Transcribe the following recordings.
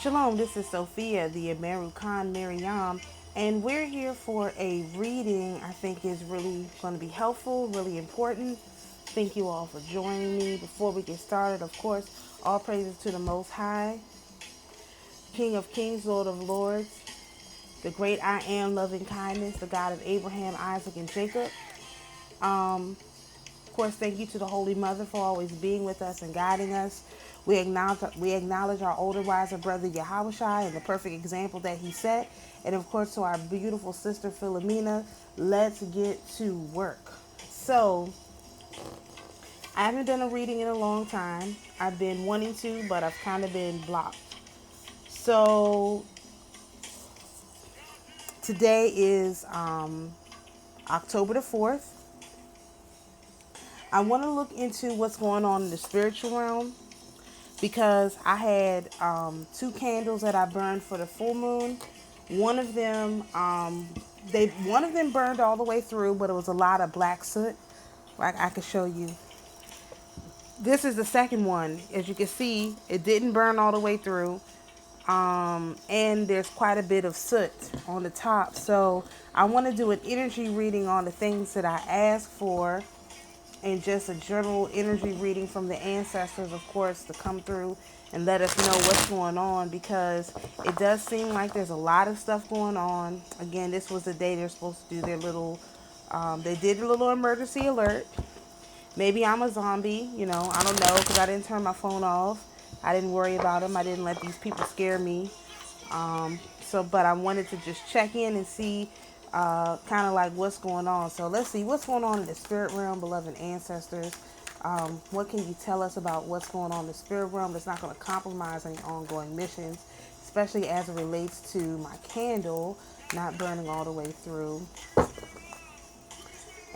Shalom, this is Sophia, the American Miriam, and we're here for a reading I think is really going to be helpful, really important. Thank you all for joining me. Before we get started, of course, all praises to the Most High, King of Kings, Lord of Lords, the great I am, loving kindness, the God of Abraham, Isaac, and Jacob. Of course, thank you to the Holy Mother for always being with us and guiding us. We acknowledge our older, wiser brother Yahushua and the perfect example that he set. And of course, to our beautiful sister Philomena, let's get to work. So, I haven't done a reading in a long time. I've been wanting to, but I've kind of been blocked. So, today is October the 4th. I want to look into what's going on in the spiritual realm because I had two candles that I burned for the full moon. One of them, one of them burned all the way through, but it was a lot of black soot. Like I could show you. This is the second one. As you can see, it didn't burn all the way through. And there's quite a bit of soot on the top. So I want to do an energy reading on the things that I asked for, and just a general energy reading from the ancestors, of course, to come through and let us know what's going on, because it does seem like there's a lot of stuff going on. Again, this was the day they're supposed to do their little, they did a little emergency alert. Maybe I'm a zombie, I don't know, because I didn't turn my phone off. I didn't worry about them. I didn't let these people scare me. But I wanted to just check in and see kind of like what's going on. So let's see what's going on in the spirit realm, beloved ancestors. What can you tell us about what's going on in the spirit realm that's not going to compromise any ongoing missions, especially as it relates to my candle not burning all the way through.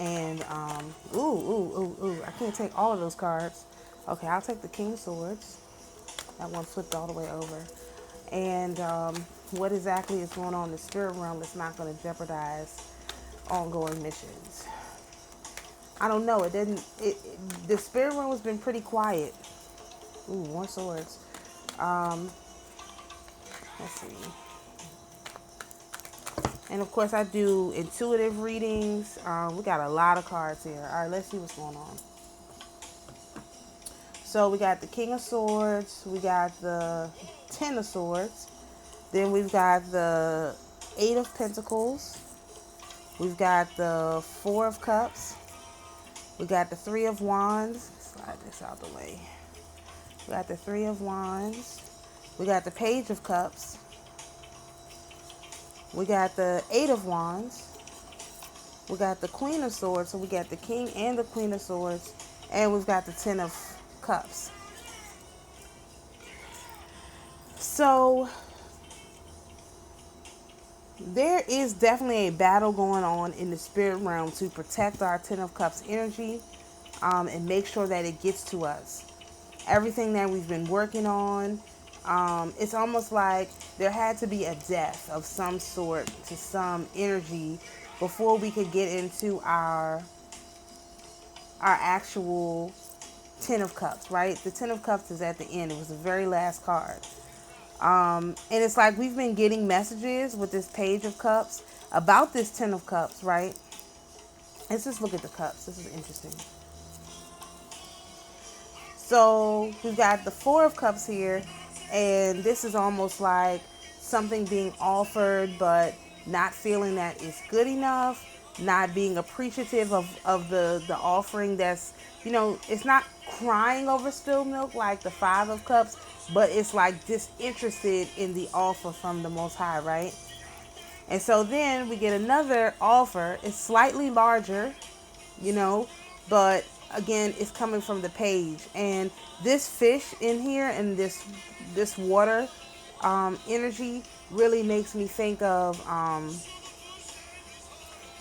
And, I can't take all of those cards. Okay, I'll take the King of Swords. That one flipped all the way over. And what exactly is going on in the spirit realm that's not going to jeopardize ongoing missions? I don't know. The spirit realm has been pretty quiet. Ooh, more swords. Let's see. And of course, I do intuitive readings. We got a lot of cards here. All right, let's see what's going on. So we got the King of Swords. We got the Ten of Swords. Then we've got the Eight of Pentacles. We've got the Four of Cups. We got the Three of Wands. Slide this out the way. We got the Three of Wands. We got the Page of Cups. We got the Eight of Wands. We got the Queen of Swords. So we got the King and the Queen of Swords. And we've got the Ten of Cups. So there is definitely a battle going on in the spirit realm to protect our Ten of Cups energy, and make sure that it gets to us. Everything that we've been working on, it's almost like there had to be a death of some sort to some energy before we could get into our actual Ten of Cups, right? The Ten of Cups is at the end. It was the very last card. And it's like we've been getting messages with this Page of Cups about this Ten of Cups, right? Let's just look at the cups. This is interesting. So we've got the Four of Cups here, and this is almost like something being offered, but not feeling that it's good enough, not being appreciative of the offering that's, it's not crying over spilled milk like the Five of Cups, but it's like disinterested in the offer from the Most High, right? And so then we get another offer. It's slightly larger, but again, it's coming from the Page. And this fish in here and this water energy really makes me think of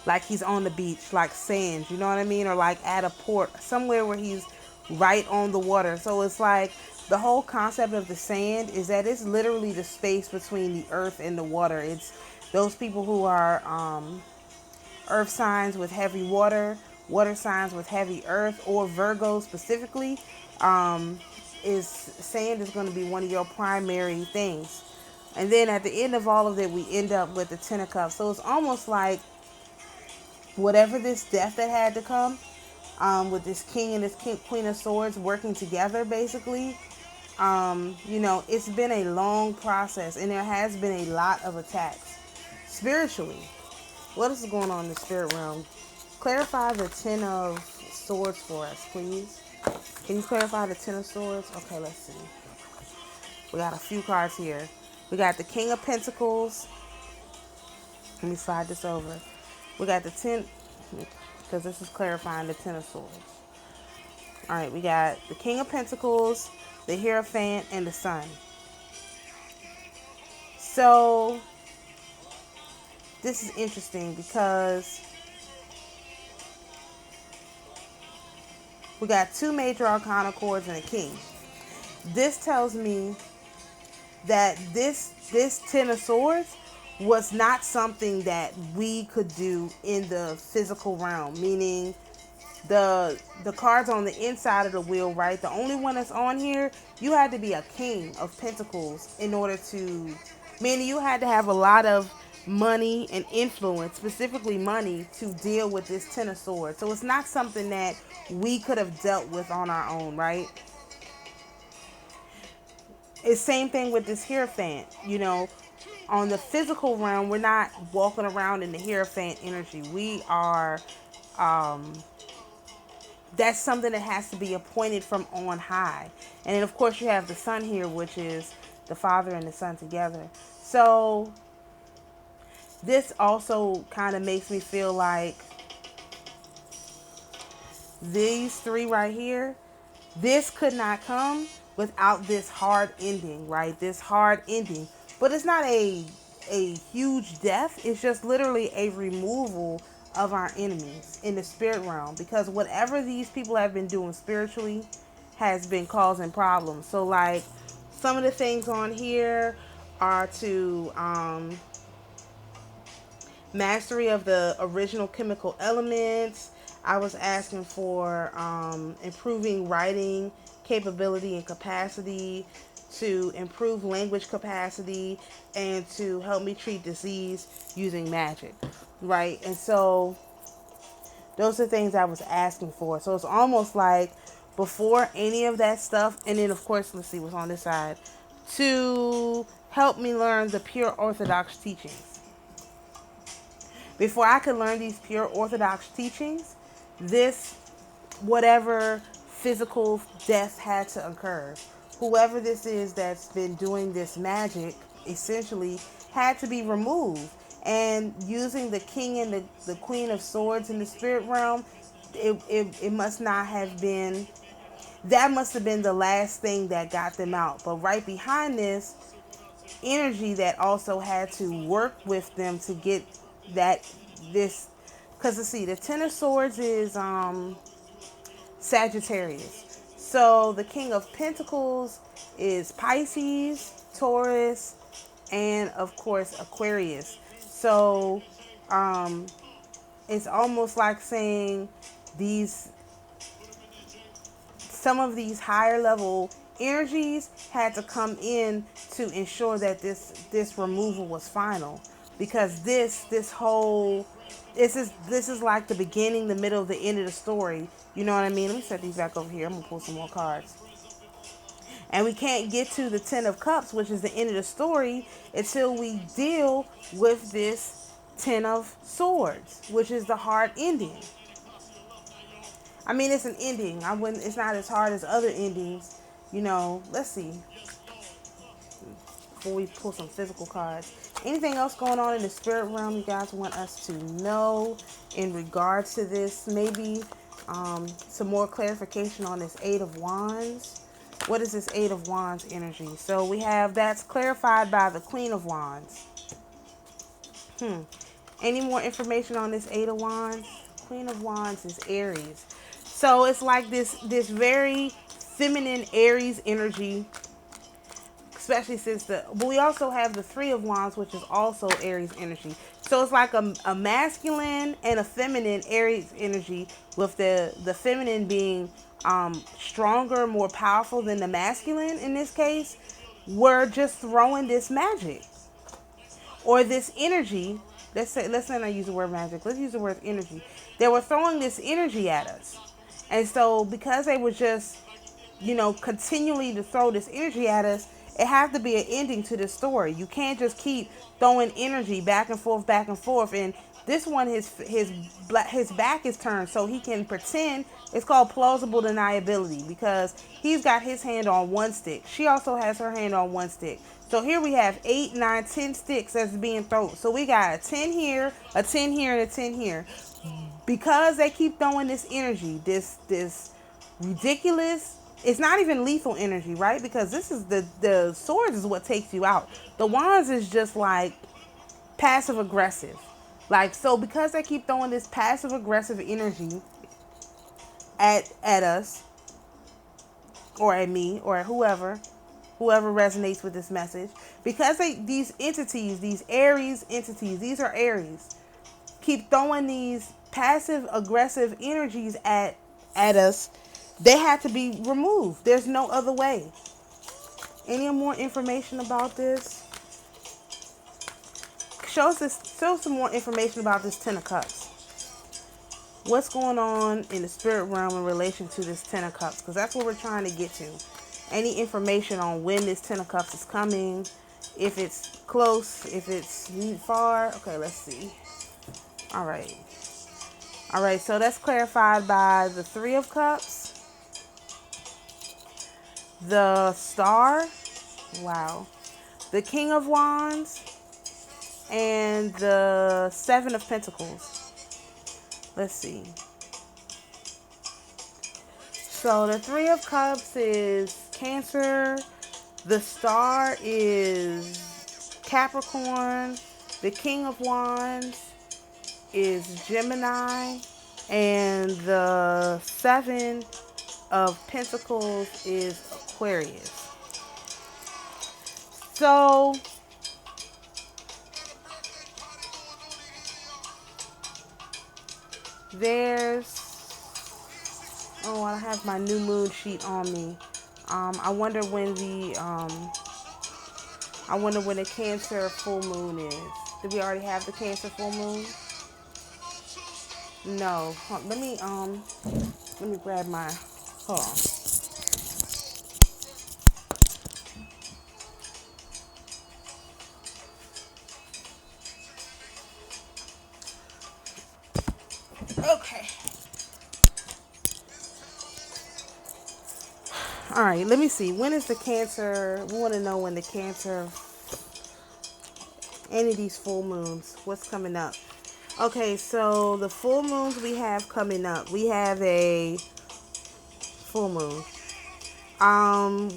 like he's on the beach, like sand, you know what I mean? Or like at a port, somewhere where he's right on the water. So it's like the whole concept of the sand is that it's literally the space between the earth and the water. It's those people who are earth signs with heavy water, water signs with heavy earth, or Virgo specifically, is sand is going to be one of your primary things. And then at the end of all of it, we end up with the Ten of Cups. So it's almost like whatever this death that had to come, with this king and this queen of swords working together, basically, it's been a long process, and there has been a lot of attacks spiritually. What is going on in the spirit realm? Clarify the Ten of Swords for us, please. Can you clarify the Ten of Swords? Okay, let's see. We got a few cards here. We got the King of Pentacles. Let me slide this over. We got the 10, because this is clarifying the Ten of Swords. All right, we got the King of Pentacles, the Hierophant, and the Sun. So this is interesting because we got two major arcana cords and a king. This tells me that this Ten of Swords was not something that we could do in the physical realm, meaning the cards on the inside of the wheel, right? The only one that's on here, you had to be a king of pentacles in order to, meaning you had to have a lot of money and influence, specifically money, to deal with this Ten of Swords. So it's not something that we could have dealt with on our own, right? It's same thing with this Hierophant, on the physical realm, we're not walking around in the Hierophant energy. We are, that's something that has to be appointed from on high. And then, of course, you have the Sun here, which is the Father and the Son together. So this also kind of makes me feel like these three right here, this could not come without this hard ending, right? This hard ending. But it's not a huge death. It's just literally a removal of our enemies in the spirit realm, because whatever these people have been doing spiritually has been causing problems. So like some of the things on here are to mastery of the original chemical elements. I was asking for improving writing capability and capacity, to improve language capacity, and to help me treat disease using magic, right? And so those are things I was asking for. So it's almost like before any of that stuff, and then of course, let's see what's on this side, to help me learn the pure Orthodox teachings. Before I could learn these pure Orthodox teachings, this, whatever physical death had to occur, whoever this is that's been doing this magic essentially had to be removed. And using the King and the Queen of Swords in the spirit realm, it must not have been, that must have been the last thing that got them out. But right behind this energy that also had to work with them to get this, because let's see, the Ten of Swords is Sagittarius. So the King of Pentacles is Pisces, Taurus, and of course Aquarius. So it's almost like saying some of these higher level energies had to come in to ensure that this removal was final, because this is like the beginning, the middle, the end of the story. You know what I mean? Let me set these back over here. I'm gonna pull some more cards. And we can't get to the Ten of Cups, which is the end of the story, until we deal with this Ten of Swords, which is the hard ending. I mean, it's an ending. It's not as hard as other endings. Let's see. Before we pull some physical cards. Anything else going on in the spirit realm you guys want us to know in regards to this? Maybe some more clarification on this Eight of Wands. What is this Eight of Wands energy? So we have that's clarified by the Queen of Wands. Any more information on this Eight of Wands? Queen of Wands is Aries. So it's like this very feminine Aries energy, especially since but we also have the Three of Wands, which is also Aries energy. So it's like a masculine and a feminine Aries energy, with the feminine being stronger, more powerful than the masculine in this case. were just throwing this magic or this energy. Let's not use the word magic. Let's use the word energy. They were throwing this energy at us. And so because they were just, continually to throw this energy at us, it has to be an ending to this story. You can't just keep throwing energy back and forth, back and forth. And this one, his back is turned so he can pretend. It's called plausible deniability because he's got his hand on one stick. She also has her hand on one stick. So here we have 8, 9, 10 sticks that's being thrown. So we got a 10 here, a 10 here, and a 10 here. Because they keep throwing this energy, this ridiculous, it's not even lethal energy, right? Because this is the swords is what takes you out. The wands is just like passive aggressive. Like, so because they keep throwing this passive aggressive energy at us or at me or at whoever resonates with this message, because these entities, these Aries entities, these are Aries, keep throwing these passive aggressive energies at us, they have to be removed. There's no other way. Any more information about this? Show some more information about this 10 of Cups. What's going on in the spirit realm in relation to this 10 of Cups? Because that's what we're trying to get to. Any information on when this 10 of Cups is coming, if it's close, if it's far. Okay, let's see. All right, so that's clarified by the 3 of Cups, the Star, wow, the King of Wands, and the 7 of Pentacles. Let's see. So the 3 of Cups is Cancer, the Star is Capricorn, the King of Wands is Gemini, and the 7 of Pentacles is Aquarius. So I have my new moon sheet on me. I wonder when the Cancer full moon is. Did we already have the Cancer full moon? No. Let me grab my, hold on. Okay. All right, let me see. When is the Cancer? We want to know when the Cancer, any of these full moons, what's coming up? Okay, so the full moons we have coming up. We have a full moon.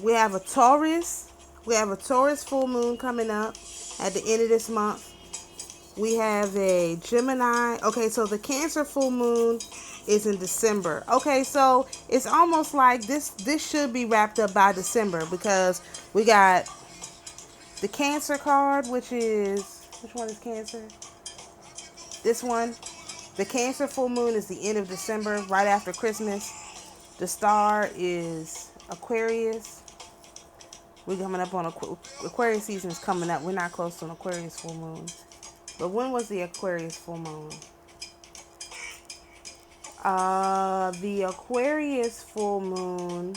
We have a Taurus. We have a Taurus full moon coming up at the end of this month. We have a Gemini. Okay, so the Cancer full moon is in December. Okay, so it's almost like this should be wrapped up by December because we got the Cancer card, which one is Cancer? This one. The Cancer full moon is the end of December, right after Christmas. The Star is Aquarius. We're coming up on Aquarius season is coming up. We're not close to an Aquarius full moon. But when was the Aquarius full moon? The Aquarius full moon.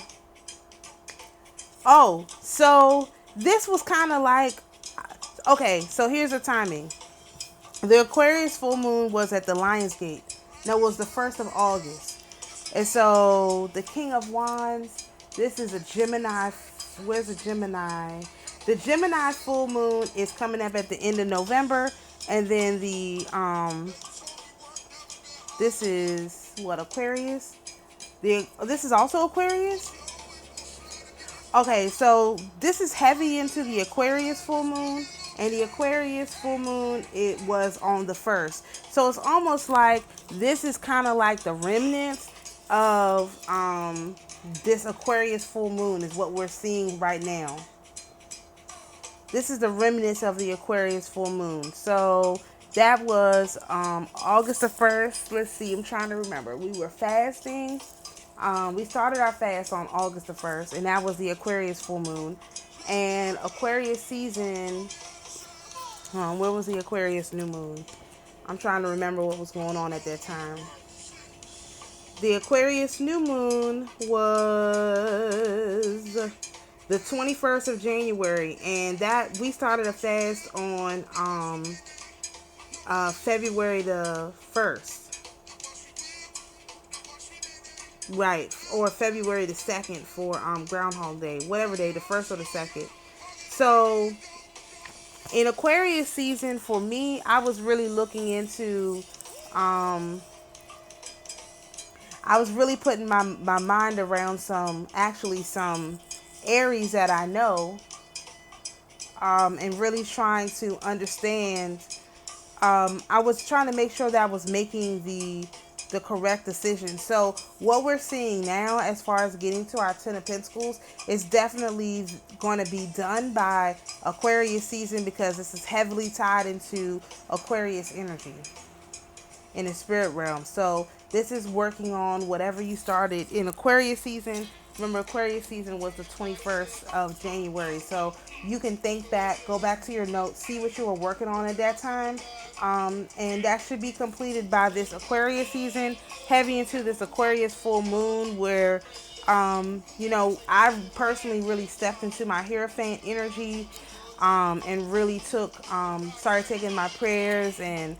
Oh, so this was kind of like, okay, so here's the timing. The Aquarius full moon was at the Lionsgate. That was the 1st of August. And so the King of Wands, this is a Gemini. Where's the Gemini? The Gemini full moon is coming up at the end of November. And then this is what, Aquarius? This is also Aquarius? Okay, so this is heavy into the Aquarius full moon. And the Aquarius full moon, it was on the 1st. So it's almost like this is kind of like the remnants of this Aquarius full moon is what we're seeing right now. This is the remnants of the Aquarius full moon. So that was August the 1st. Let's see, I'm trying to remember. We were fasting. We started our fast on August the 1st, and that was the Aquarius full moon. And Aquarius season, where was the Aquarius new moon? I'm trying to remember what was going on at that time. The Aquarius new moon was the 21st of January, and that we started a fast on February the 1st. Right, or February the 2nd for Groundhog Day, whatever day, the 1st or the 2nd. So in Aquarius season, for me, I was really looking into, I was really putting my mind around some Aries that I know, and really trying to understand. I was trying to make sure that I was making the correct decision. So what we're seeing now, as far as getting to our Ten of Pentacles, is definitely going to be done by Aquarius season, because this is heavily tied into Aquarius energy in the spirit realm. So this is working on whatever you started in Aquarius season. Remember, Aquarius season was the 21st of January. So you can think back, go back to your notes, see what you were working on at that time. And that should be completed by this Aquarius season, heavy into this Aquarius full moon, where, I personally really stepped into my Hierophant energy, and really started taking my prayers and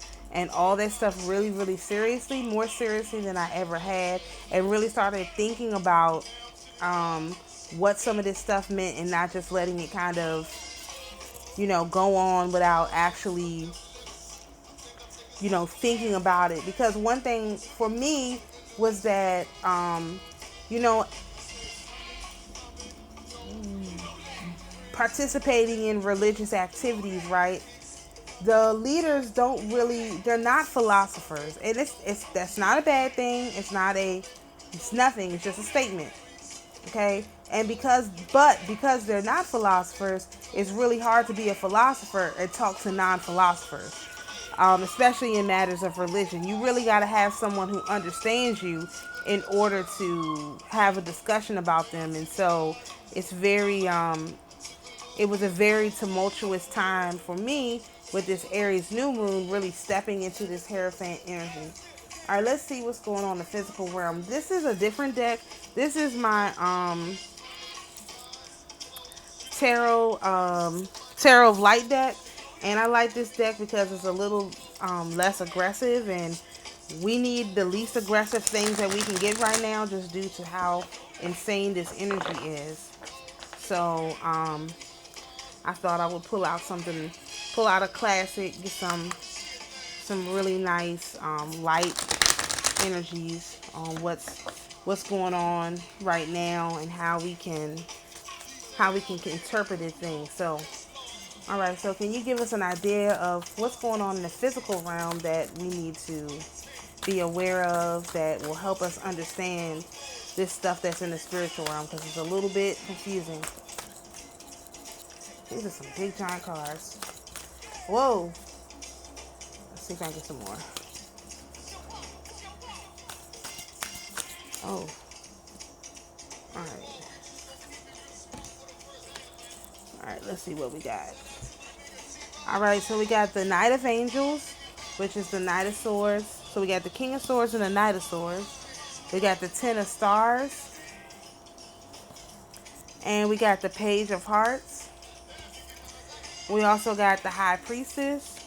all that stuff really, really seriously, more seriously than I ever had, and really started thinking about what some of this stuff meant, and not just letting it kind of, go on without actually, thinking about it. Because one thing for me was that, you know, participating in religious activities, right? The leaders don't really, they're not philosophers. And that's not a bad thing. It's nothing. It's just a statement. Okay? And because they're not philosophers, it's really hard to be a philosopher and talk to non-philosophers. Especially in matters of religion. You really got to have someone who understands you in order to have a discussion about them. And so it's it was a very tumultuous time for me with this Aries new moon really stepping into this Hierophant energy. All right, let's see what's going on in the physical realm. This is a different deck. This is my Tarot of Light deck, and I like this deck because it's a little less aggressive, and we need the least aggressive things that we can get right now, just due to how insane this energy is. So I thought I would pull out a classic, get some really nice light energies on what's going on right now, and how we can interpret things. So, all right. So, can you give us an idea of what's going on in the physical realm that we need to be aware of, that will help us understand this stuff that's in the spiritual realm? Because it's a little bit confusing. These are some big giant cards. Whoa. Let's see if I can get some more. Oh. Alright. Alright, let's see what we got. Alright, so we got the Knight of Angels, which is the Knight of Swords. So we got the King of Swords and the Knight of Swords. We got the Ten of Stars. And we got the Page of Hearts. We also got the High Priestess.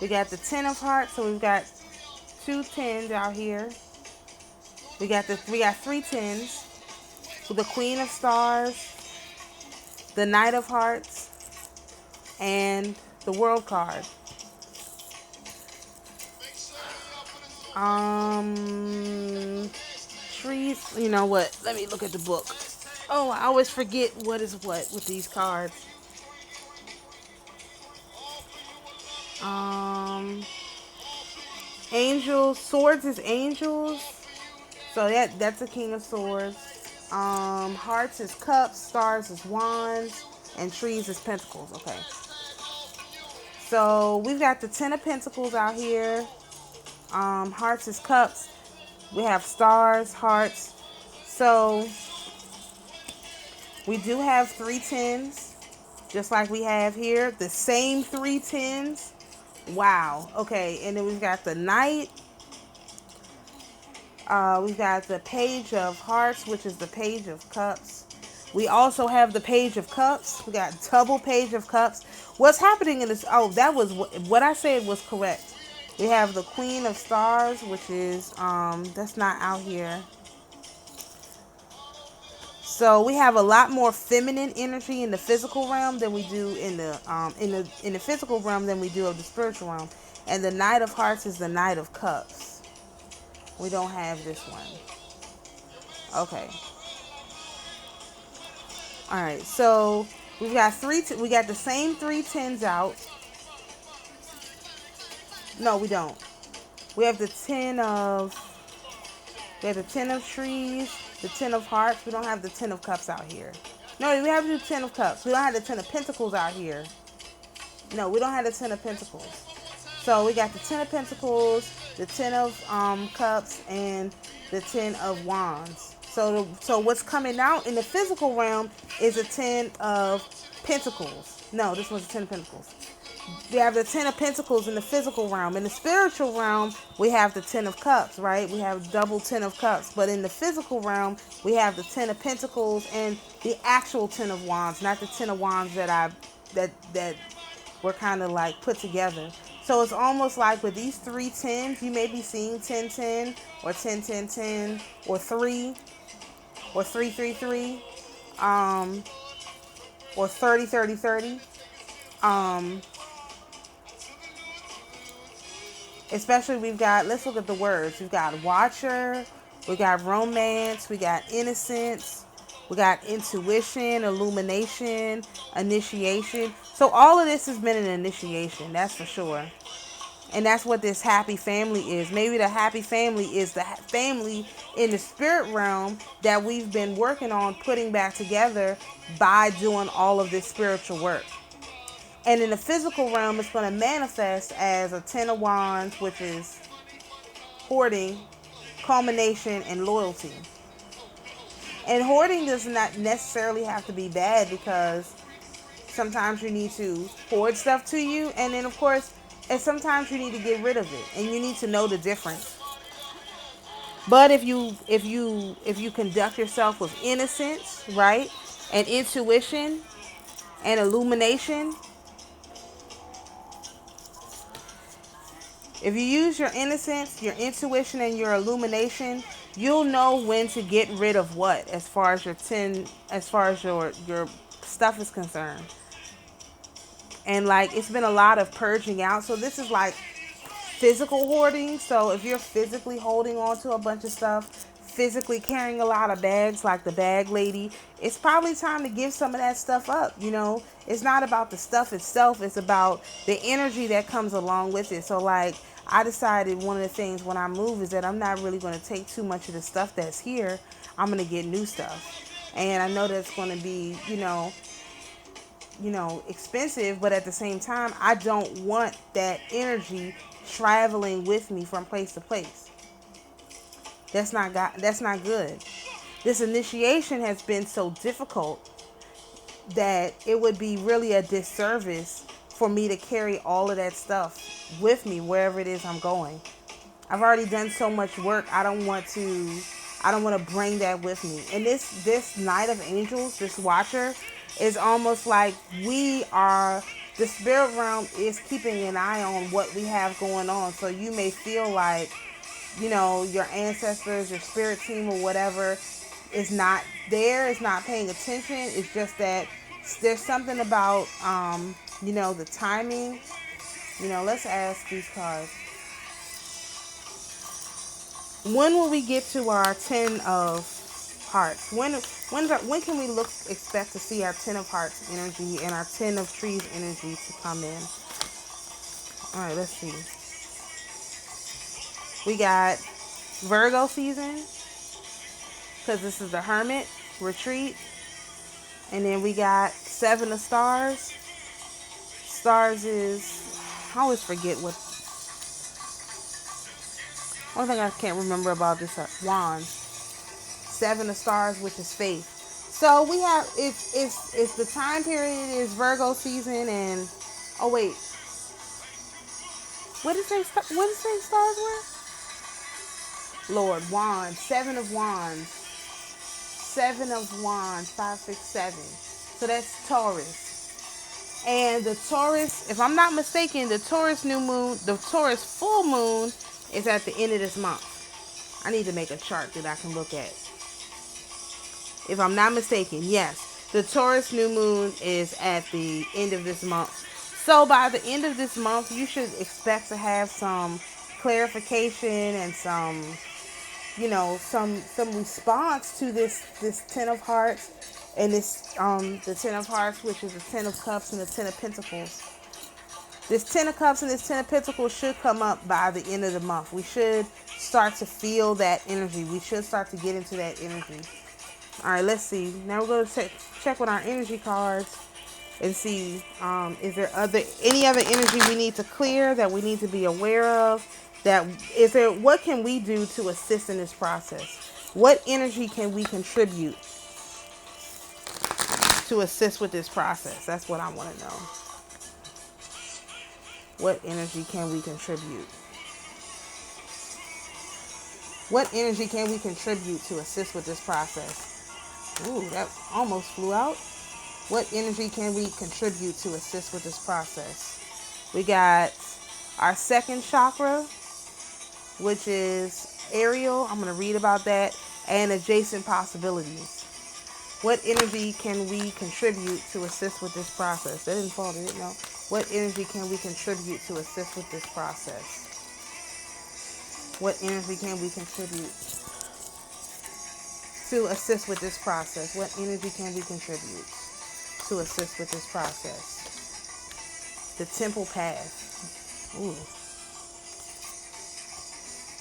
We got the Ten of Hearts, so we've got two tens out here. We got three tens. So the Queen of Stars, the Knight of Hearts, and the World card. Trees. You know what? Let me look at the book. Oh, I always forget what is what with these cards. Angels, swords is angels. So that's a King of Swords. Hearts is cups, stars is wands, and trees is pentacles. Okay. So we've got the Ten of Pentacles out here. Hearts is cups. We have stars, hearts. So We do have 3 tens, just like we have here. The same 3 tens. Wow. Okay, and then we've got the knight. We've got the page of hearts, which is the page of cups. We also have the page of cups. We got double page of cups. What's happening in this? Oh, that was what I said was correct. We have the queen of stars, which is that's not out here. So we have a lot more feminine energy in the physical realm than we do in the physical realm than we do of the spiritual realm. And the Knight of Hearts is the Knight of Cups. We don't have this one. Okay. All right. So we've got we got the same 3 tens out. No, we don't. We have the 10 of We have the 10 of trees, the 10 of hearts. We don't have the 10 of cups out here. No, we have the 10 of cups. We don't have the 10 of pentacles out here. No, we don't have the 10 of pentacles. So we got the 10 of pentacles, the 10 of cups, and the 10 of wands. So what's coming out in the physical realm is a 10 of pentacles. No, this one's a 10 of pentacles. We have the 10 of pentacles in the physical realm. In the spiritual realm, we have the 10 of cups, right? We have double 10 of cups. But in the physical realm, we have the 10 of pentacles and the actual 10 of wands, not the 10 of wands that were kind of like put together. So it's almost like with these 3 tens, you may be seeing 10-10 or 10-10-10 or 3 or 3-3-3 or 30-30-30. Especially we've got, let's look at the words. We've got watcher, we got romance, we got innocence, we got intuition, illumination, initiation. So all of this has been an initiation, that's for sure. And that's what this happy family is. Maybe the happy family is the family in the spirit realm that we've been working on putting back together by doing all of this spiritual work. And in the physical realm, it's going to manifest as a 10 of wands, which is hoarding, culmination, and loyalty. And hoarding does not necessarily have to be bad, because sometimes you need to hoard stuff to you. And then, of course, and sometimes you need to get rid of it. And you need to know the difference. But if you conduct yourself with innocence, right, and intuition and illumination, if you use your innocence, your intuition, and your illumination, you'll know when to get rid of what as far as your your stuff is concerned. And like, it's been a lot of purging out. So this is like physical hoarding. So if you're physically holding on to a bunch of stuff, physically carrying a lot of bags like the bag lady, it's probably time to give some of that stuff up. You know, it's not about the stuff itself, it's about the energy that comes along with it. So like, I decided one of the things when I move is that I'm not really going to take too much of the stuff that's here. I'm going to get new stuff. And I know that's going to be, you know, expensive, but at the same time, I don't want that energy traveling with me from place to place. That's not good. This initiation has been so difficult that it would be really a disservice for me to carry all of that stuff with me wherever it is I'm going. I've already done so much work. I don't want to bring that with me. And this Knight of Angels, this watcher, is almost like the spirit realm is keeping an eye on what we have going on. So you may feel like, you know, your ancestors, your spirit team or whatever is not there, is not paying attention. It's just that there's something about, the timing. Let's ask these cards. When will we get to our 10 of hearts? When can we expect to see our 10 of hearts energy and our 10 of trees energy to come in? All right, let's see. We got Virgo season, because this is the Hermit retreat. And then we got 7 of stars. Stars is, I always forget what. One thing I can't remember about this wands. 7 of stars, which is faith. So we have if the time period is Virgo season and oh wait, what did it say? What did it say stars were? Lord, Wands, Seven of Wands, Seven of Wands, 5, 6, 7. So that's Taurus. And the Taurus, if I'm not mistaken, the Taurus new moon, the Taurus full moon is at the end of this month. I need to make a chart that I can look at. If I'm not mistaken, yes, the Taurus new moon is at the end of this month. So by the end of this month, you should expect to have some clarification and some, some response to this Ten of Hearts and this the Ten of Hearts, which is the Ten of Cups and the Ten of Pentacles. This Ten of Cups and this Ten of Pentacles should come up by the end of the month. We should start to feel that energy. We should start to get into that energy. All right, let's see. Now we're going to check with our energy cards and see is there any other energy we need to clear, that we need to be aware of. What can we do to assist in this process? What energy can we contribute to assist with this process? That's what I want to know. What energy can we contribute? What energy can we contribute to assist with this process? Ooh, that almost flew out. What energy can we contribute to assist with this process? We got our second chakra, which is aerial. I'm going to read about that, and adjacent possibilities. What energy can we contribute to assist with this process? That didn't fall, did it? No. What energy can we contribute to assist with this process? What energy can we contribute to assist with this process? What energy can we contribute to assist with this process? The temple path. Ooh.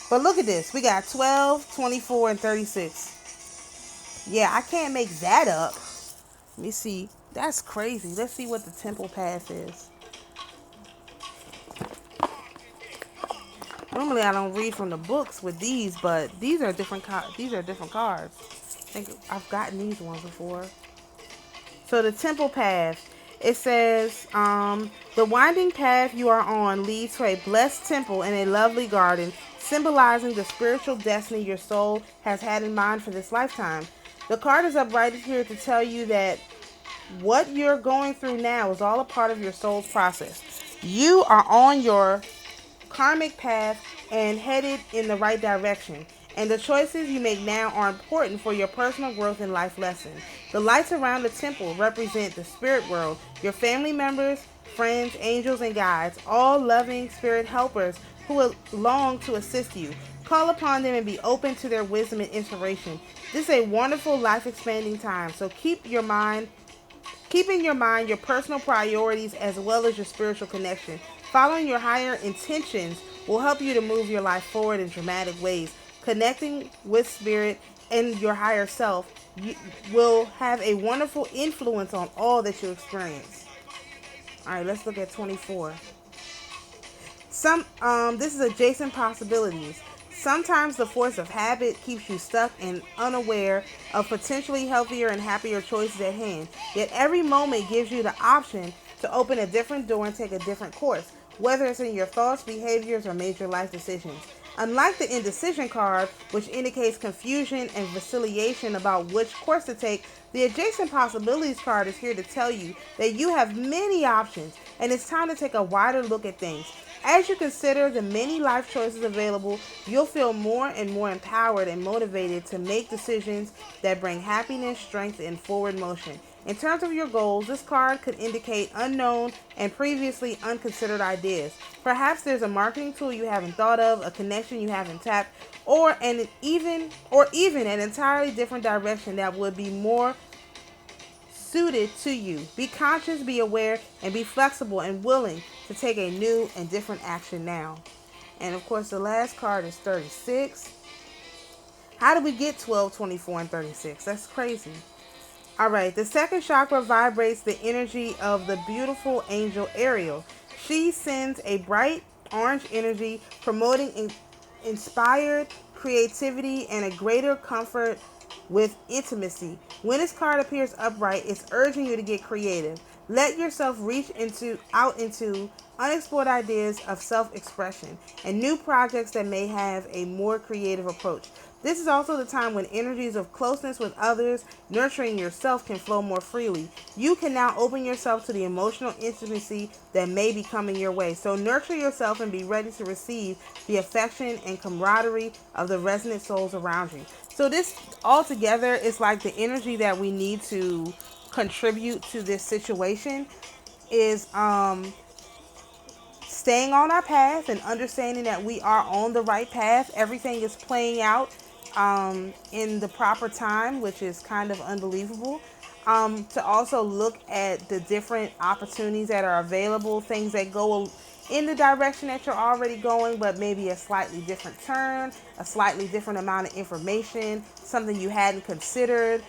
But look at this. We got 12, 24, and 36. Yeah, I can't make that up. Let me see. That's crazy. Let's see what the temple path is. Normally I don't read from the books with these, but these are different cards. I think I've gotten these ones before. So the temple path, it says, the winding path you are on leads to a blessed temple and a lovely garden, symbolizing the spiritual destiny your soul has had in mind for this lifetime. The card is up right here to tell you that what you're going through now is all a part of your soul's process. You are on your karmic path and headed in the right direction. And the choices you make now are important for your personal growth and life lessons. The lights around the temple represent the spirit world, your family members, friends, angels, and guides, all loving spirit helpers who will long to assist you. Call upon them and be open to their wisdom and inspiration. This is a wonderful life-expanding time, so keeping in your mind your personal priorities as well as your spiritual connection. Following your higher intentions will help you to move your life forward in dramatic ways. Connecting with spirit and your higher self will have a wonderful influence on all that you experience. All right, let's look at 24. This is adjacent possibilities. Sometimes the force of habit keeps you stuck and unaware of potentially healthier and happier choices at hand. Yet every moment gives you the option to open a different door and take a different course, whether it's in your thoughts, behaviors, or major life decisions. Unlike the indecision card, which indicates confusion and vacillation about which course to take, the adjacent possibilities card is here to tell you that you have many options and it's time to take a wider look at things. As you consider the many life choices available, you'll feel more and more empowered and motivated to make decisions that bring happiness, strength, and forward motion. In terms of your goals, this card could indicate unknown and previously unconsidered ideas. Perhaps there's a marketing tool you haven't thought of, a connection you haven't tapped, or even an entirely different direction that would be more suited to you. Be conscious, be aware, and be flexible and willing to take a new and different action now. And of course, the last card is 36. How did we get 12, 24, and 36? That's crazy. All right, the second chakra vibrates the energy of the beautiful angel Ariel. She sends a bright orange energy promoting inspired creativity and a greater comfort with intimacy. When this card appears upright, it's urging you to get creative. Let yourself reach out into unexplored ideas of self-expression and new projects that may have a more creative approach. This is also the time when energies of closeness with others, nurturing yourself, can flow more freely. You can now open yourself to the emotional intimacy that may be coming your way. So nurture yourself and be ready to receive the affection and camaraderie of the resonant souls around you. So this all together is like the energy that we need to contribute to this situation is staying on our path and understanding that we are on the right path. Everything is playing out in the proper time, which is kind of unbelievable. To also look at the different opportunities that are available, things that go in the direction that you're already going, but maybe a slightly different turn, a slightly different amount of information, something you hadn't considered.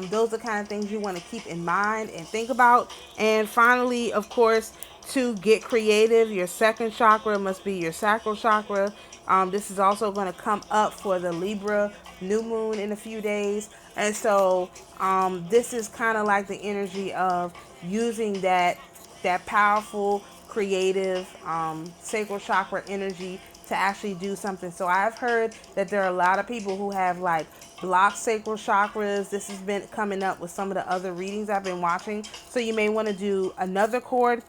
Those are the kind of things you want to keep in mind and think about. And finally, of course, to get creative, your second chakra must be your sacral chakra. This is also going to come up for the Libra new moon in a few days. And so this is kind of like the energy of using that powerful, creative sacral chakra energy to actually do something. So I've heard that there are a lot of people who have like blocked sacral chakras. This has been coming up with some of the other readings I've been watching. So you may want to do another cord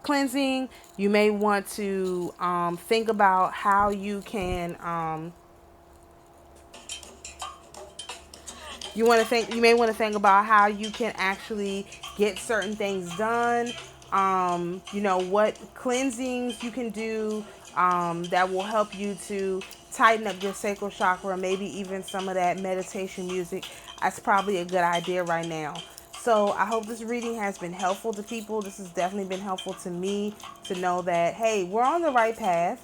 cleansing. You may want to think about how you can you may want to think about how you can actually get certain things done. You know, what cleansings you can do that will help you to tighten up your sacral chakra. Maybe even some of that meditation music. That's probably a good idea right now. So I hope this reading has been helpful to people. This has definitely been helpful to me to know that, hey, we're on the right path.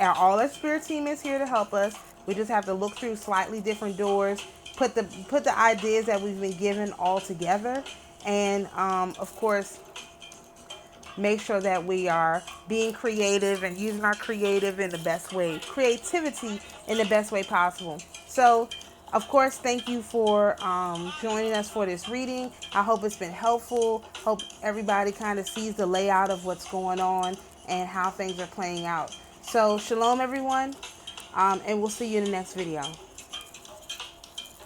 All our spirit team is here to help us. We just have to look through slightly different doors, put the ideas that we've been given all together, and of course, make sure that we are being creative and using our creativity in the best way possible. So, of course, thank you for joining us for this reading. I hope it's been helpful. Hope everybody kind of sees the layout of what's going on and how things are playing out. So, shalom, everyone, and we'll see you in the next video.